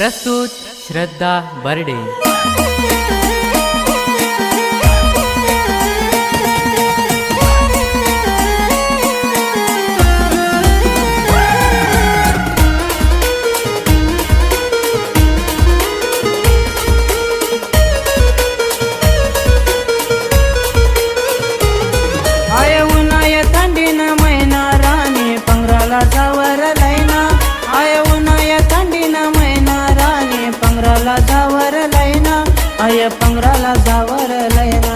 प्रस्तुत श्रद्धा बर्डे। आय उन्हाय थंडीन महिना राणी पंगराला जावर लैना। आय उन्हाय थंडीन महिना राणी पंगराला जावर लैना। आय पंगराला जावर लैना।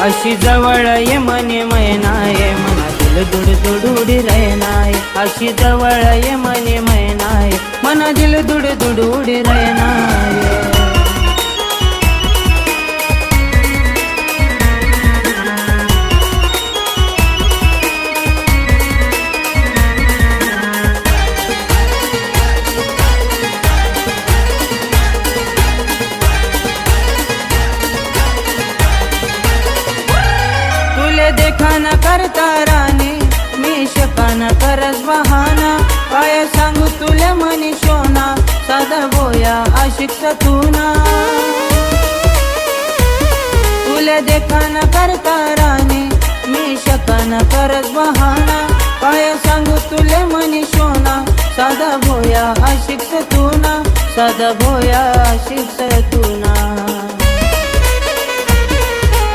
अशी जवळ ये मनी मैना ये मनातील दुड दुडुडी रैनाय। अशी जवळ ये मनी मैनाय मनातील दुड दुडुडी रैनाय। देखा न करता राणी मी शका न करस बहाना। काय सांगू तुले मनी शोना साधा बोया आशिक सतूना। तुले देखा न करता राणी मी शका न करस बहाना। काय सांगू तुले मनी शोना साधा बोया आशिक सतूना। साधा बोया आशिक सतूना।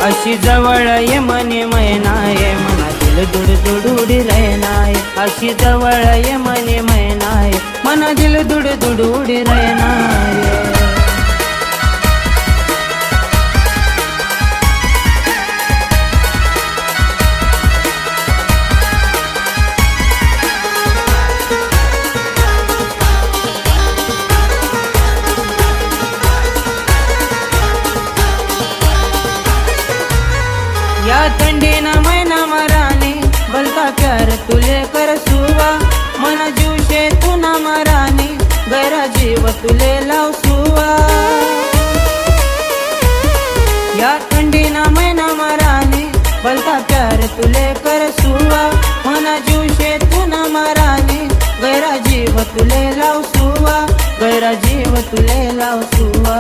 अशी जवळ ये मनी मैना ये मनातील दुड दुडुडी रैनाय। अशी जवळ ये मनी मैनाय मनातील दुड दुडुडी रैनाय। या थंडीन महिना मरानी बलता प्यार तुले कर सुवा। मन जीव शे तू ना मरानी गैरा जीव तुले लाव सुवा। या थंडीन महिना मरानी बलता प्यार तुले कर सुवा। मन जीव शे तू ना मरानी गैरा जीव तुले लाव सुवा। गैरा जीव तुले लाव सुवा।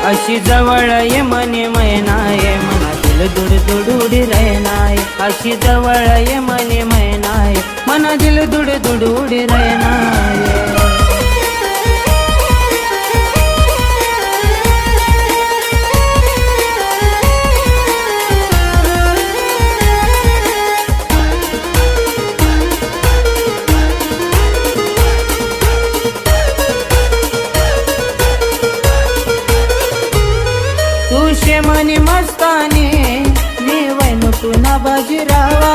अशी जवळ ये मनी मैना ये मनातील दुड दुडुडी रैनाय। अशी जवळ ये मनी मैनाय मनातील दुड दुडुडी रैनाय। तुशे मनी मस्तानी मी वैनु तुना बाजीरावा।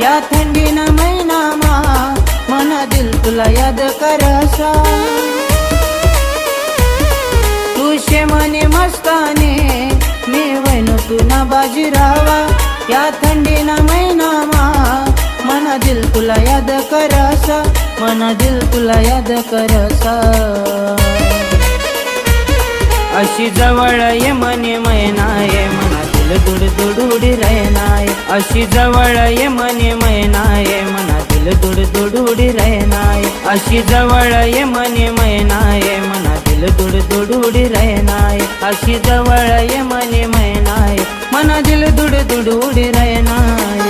या थंडीन महिना मा मना दिल तुला याद करसा। तुशे मनी मस्तानी मी वैनु तुना बाजीरावा। या थंडीन महिना मा मना दिल तुला याद करसा। मना दिल तुला याद करसा। अशी जवळ ये मनी मैना ये मनातील दुड दुडुडी रैनाय। अशी जवळ ये मनी मैना ये मनातील दुड दुडुडी रैनाय। अशी जवळ ये मनी मैना ये मनातील दुड दुडुडी रैनाय। अशी जवळ ये मनी मैनाय मनातील दुड दुडुडी रैनाय।